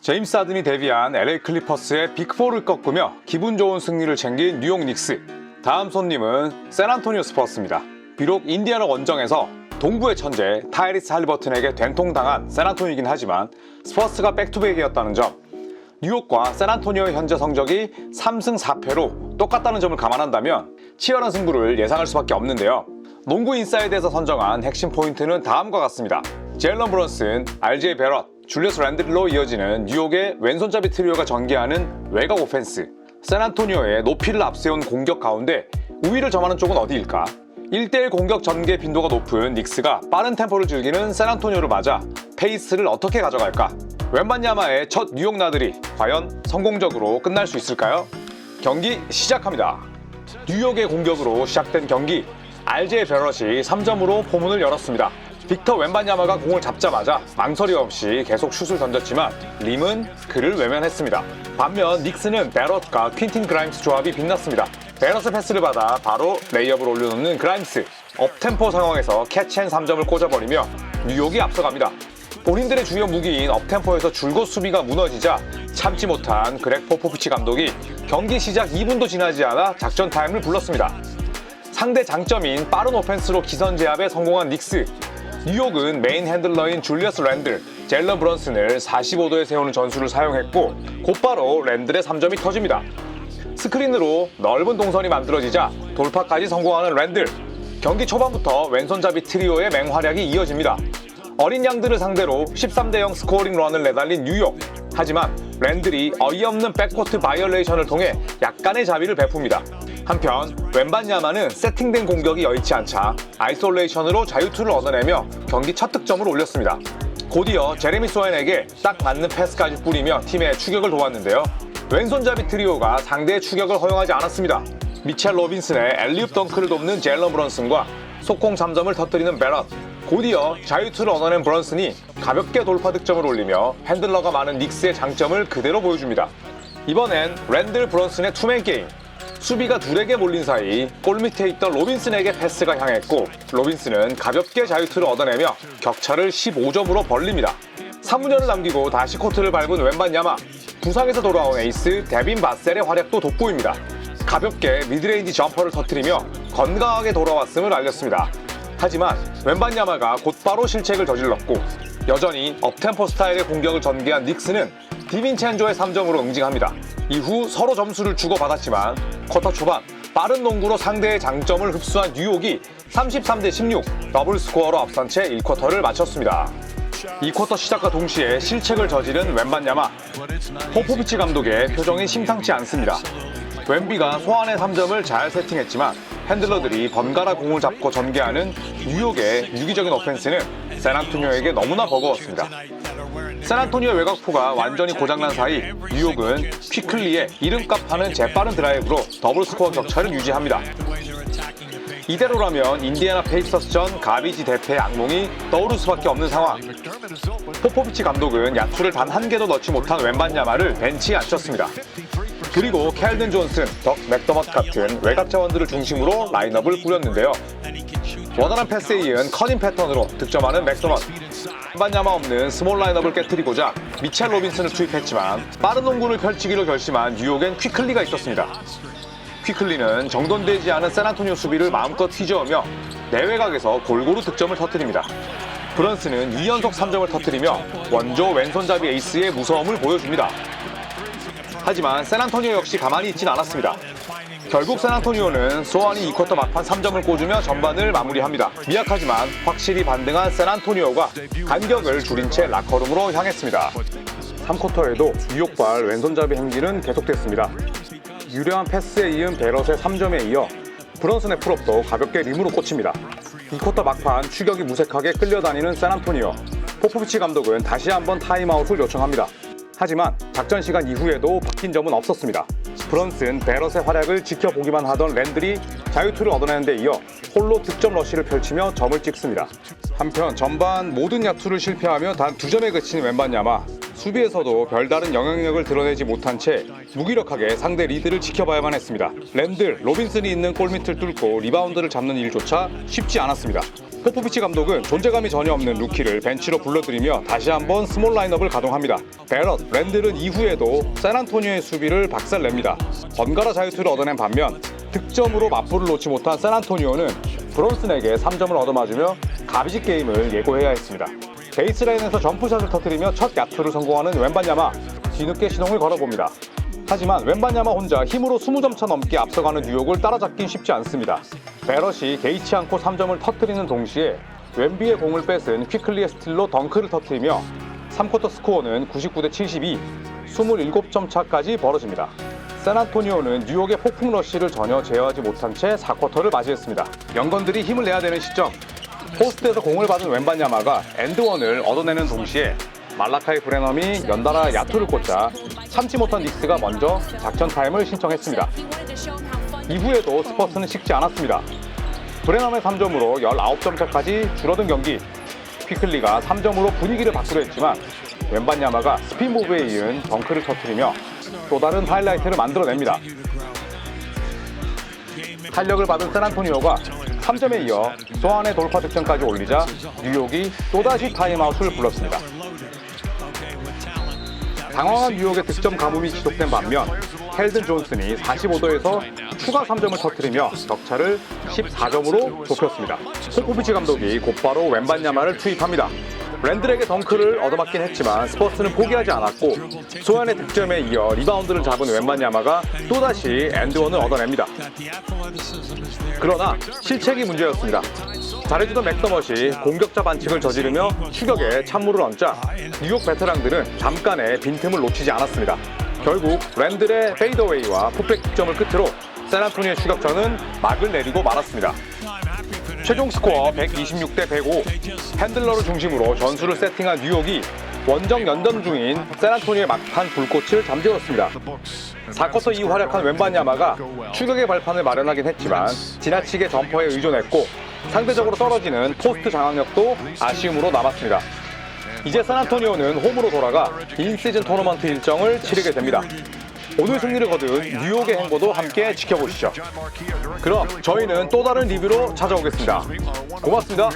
제임스 하든이 데뷔한 LA 클리퍼스의 빅4를 꺾으며 기분 좋은 승리를 챙긴 뉴욕 닉스. 다음 손님은 샌안토니오 스퍼스입니다. 비록 인디애나 원정에서 동부의 천재 타이리스 할리버튼에게 된통당한 샌안토니이긴 하지만 스퍼스가 백투백이었다는 점, 뉴욕과 샌안토니오의 현재 성적이 3승 4패로 똑같다는 점을 감안한다면 치열한 승부를 예상할 수밖에 없는데요. 농구 인사이드에서 선정한 핵심 포인트는 다음과 같습니다. 제일런 브런슨, RJ 베럿, 줄리어스 랜들로 이어지는 뉴욕의 왼손잡이 트리오가 전개하는 외곽 오펜스, 샌안토니오의 높이를 앞세운 공격 가운데 우위를 점하는 쪽은 어디일까? 1대1 공격 전개 빈도가 높은 닉스가 빠른 템포를 즐기는 샌안토니오를 맞아 페이스를 어떻게 가져갈까? 웬반야마의 첫 뉴욕 나들이 과연 성공적으로 끝날 수 있을까요? 경기 시작합니다. 뉴욕의 공격으로 시작된 경기, RJ 베럿이 3점으로 포문을 열었습니다. 빅터 웬반야마가 공을 잡자마자 망설임 없이 계속 슛을 던졌지만 림은 그를 외면했습니다. 반면 닉스는 베럿과 퀸틴 그라임스 조합이 빛났습니다. 베럿의 패스를 받아 바로 레이업을 올려놓는 그라임스. 업템포 상황에서 캐치앤 3점을 꽂아버리며 뉴욕이 앞서갑니다. 본인들의 주요 무기인 업템포에서 줄곧 수비가 무너지자 참지 못한 그렉 포포비치 감독이 경기 시작 2분도 지나지 않아 작전 타임을 불렀습니다. 상대 장점인 빠른 오펜스로 기선 제압에 성공한 닉스. 뉴욕은 메인 핸들러인 줄리어스 랜들, 제일런 브런슨을 45도에 세우는 전술을 사용했고 곧바로 랜들의 3점이 터집니다. 스크린으로 넓은 동선이 만들어지자 돌파까지 성공하는 랜들. 경기 초반부터 왼손잡이 트리오의 맹활약이 이어집니다. 어린 양들을 상대로 13대0 스코어링 런을 내달린 뉴욕. 하지만 랜들이 어이없는 백코트 바이올레이션을 통해 약간의 자비를 베풉니다. 한편 웬반야마는 세팅된 공격이 여의치 않자 아이솔레이션으로 자유투를 얻어내며 경기 첫 득점을 올렸습니다. 곧이어 제레미 소엔에게 딱 맞는 패스까지 뿌리며 팀의 추격을 도왔는데요. 왼손잡이 트리오가 상대의 추격을 허용하지 않았습니다. 미첼 로빈슨의 엘리웁 덩크를 돕는 제일런 브런슨과 속공 3점을 터뜨리는 베럿. 곧이어 자유투를 얻어낸 브런슨이 가볍게 돌파 득점을 올리며 핸들러가 많은 닉스의 장점을 그대로 보여줍니다. 이번엔 랜들 브런슨의 투맨 게임. 수비가 둘에게 몰린 사이 골밑에 있던 로빈슨에게 패스가 향했고 로빈슨은 가볍게 자유투를 얻어내며 격차를 15점으로 벌립니다. 3분여를 남기고 다시 코트를 밟은 웬반야마. 부상에서 돌아온 에이스 데빈 바셀의 활약도 돋보입니다. 가볍게 미드레인지 점퍼를 터뜨리며 건강하게 돌아왔음을 알렸습니다. 하지만 웬반야마가 곧바로 실책을 저질렀고 여전히 업템포 스타일의 공격을 전개한 닉스는 디빈첸조의 3점으로 응징합니다. 이후 서로 점수를 주고받았지만 쿼터 초반 빠른 농구로 상대의 장점을 흡수한 뉴욕이 33대16 더블 스코어로 앞선 채 1쿼터를 마쳤습니다. 2쿼터 시작과 동시에 실책을 저지른 웬반야마. 포포비치 감독의 표정이 심상치 않습니다. 웬비가 소환의 3점을 잘 세팅했지만 핸들러들이 번갈아 공을 잡고 전개하는 뉴욕의 유기적인 오펜스는 샌안토니오에게 너무나 버거웠습니다. 샌안토니오 외곽포가 완전히 고장난 사이 뉴욕은 퀴클리의 이름값하는 재빠른 드라이브로 더블 스코어 격차를 유지합니다. 이대로라면 인디애나 페이서스전 가비지 대패의 악몽이 떠오를 수밖에 없는 상황. 포포비치 감독은 야투를 단 한 개도 넣지 못한 웬반야마를 벤치에 앉혔습니다. 그리고 켈든 존슨, 덕 맥더머트 같은 외곽 자원들을 중심으로 라인업을 꾸렸는데요. 원활한 패스에 이은 커닝 패턴으로 득점하는 맥더머트. 웬반야마 없는 스몰 라인업을 깨뜨리고자 미첼 로빈슨을 투입했지만 빠른 농구를 펼치기로 결심한 뉴욕엔 퀴클리가 있었습니다. 퀴클리는 정돈되지 않은 샌안토니오 수비를 마음껏 휘저으며 내외곽에서 골고루 득점을 터뜨립니다. 브런슨은 2연속 3점을 터뜨리며 원조 왼손잡이 에이스의 무서움을 보여줍니다. 하지만 샌안토니오 역시 가만히 있진 않았습니다. 결국 샌안토니오는 소환이 2쿼터 막판 3점을 꽂으며 전반을 마무리합니다. 미약하지만 확실히 반등한 샌안토니오가 간격을 줄인 채 라커룸으로 향했습니다. 3쿼터에도 뉴욕발 왼손잡이 행진은 계속됐습니다. 유려한 패스에 이은 베럿의 3점에 이어 브런슨의 풀업도 가볍게 림으로 꽂힙니다. 2쿼터 막판 추격이 무색하게 끌려다니는 샌안토니오. 포포비치 감독은 다시 한번 타임아웃을 요청합니다. 하지만 작전 시간 이후에도 바뀐 점은 없었습니다. 브런슨, 베럿의 활약을 지켜보기만 하던 랜들이 자유투를 얻어내는 데 이어 홀로 득점 러쉬를 펼치며 점을 찍습니다. 한편 전반 모든 야투를 실패하며 단 2점에 그친 웬반야마. 수비에서도 별다른 영향력을 드러내지 못한 채 무기력하게 상대 리드를 지켜봐야만 했습니다. 랜들, 로빈슨이 있는 골밑을 뚫고 리바운드를 잡는 일조차 쉽지 않았습니다. 포포비치 감독은 존재감이 전혀 없는 루키를 벤치로 불러들이며 다시 한번 스몰 라인업을 가동합니다. 베럿, 랜들은 이후에도 샌안토니오의 수비를 박살냅니다. 번갈아 자유투를 얻어낸 반면 득점으로 맞불을 놓지 못한 샌안토니오는 브론슨에게 3점을 얻어맞으며 가비지 게임을 예고해야 했습니다. 베이스라인에서 점프샷을 터뜨리며 첫 야투를 성공하는 웬바냐마, 뒤늦게 시동을 걸어봅니다. 하지만 웬바냐마 혼자 힘으로 20점 차 넘게 앞서가는 뉴욕을 따라잡긴 쉽지 않습니다. 베럿이 개의치 않고 3점을 터뜨리는 동시에 웬비의 공을 뺏은 퀴클리의 스틸로 덩크를 터뜨리며 3쿼터 스코어는 99대 72, 27점 차까지 벌어집니다. 샌안토니오는 뉴욕의 폭풍 러쉬를 전혀 제어하지 못한 채 4쿼터를 맞이했습니다. 영건들이 힘을 내야 되는 시점, 포스트에서 공을 받은 웬바냐마가 엔드원을 얻어내는 동시에 말라카이 브레넘이 연달아 야투를 꽂자 참지 못한 닉스가 먼저 작전 타임을 신청했습니다. 이후에도 스퍼스는 식지 않았습니다. 브레넘의 3점으로 19점 차까지 줄어든 경기. 퀴클리가 3점으로 분위기를 바꾸려 했지만 웬바냐마가 스핀 무브에 이은 덩크를 터뜨리며 또 다른 하이라이트를 만들어냅니다. 탄력을 받은 샌안토니오가 3점에 이어 소환의 돌파 득점까지 올리자 뉴욕이 또다시 타임아웃을 불렀습니다. 당황한 뉴욕의 득점 가뭄이 지속된 반면 켈든 존슨이 45도에서 추가 3점을 터뜨리며 격차를 14점으로 좁혔습니다. 포포비치 감독이 곧바로 웬바냐마를 투입합니다. 랜들에게 덩크를 얻어맞긴 했지만 스퍼스는 포기하지 않았고 소환의 득점에 이어 리바운드를 잡은 웬바냐마가 또다시 엔드원을 얻어냅니다. 그러나 실책이 문제였습니다. 잘해주던 맥더머시 공격자 반칙을 저지르며 추격에 찬물을 얹자 뉴욕 베테랑들은 잠깐의 빈틈을 놓치지 않았습니다. 결국 랜들의 페이더웨이와 풋백 득점을 끝으로 샌안토니오의 추격전은 막을 내리고 말았습니다. 최종 스코어 126대 105, 핸들러를 중심으로 전술을 세팅한 뉴욕이 원정 연전 중인 샌안토니오의 막판 불꽃을 잠재웠습니다. 4쿼터 이후 활약한 웬바냐마가 추격의 발판을 마련하긴 했지만 지나치게 점퍼에 의존했고 상대적으로 떨어지는 포스트 장악력도 아쉬움으로 남았습니다. 이제 샌안토니오는 홈으로 돌아가 인시즌 토너먼트 일정을 치르게 됩니다. 오늘 승리를 거둔 뉴욕의 행보도 함께 지켜보시죠. 그럼 저희는 또 다른 리뷰로 찾아오겠습니다. 고맙습니다.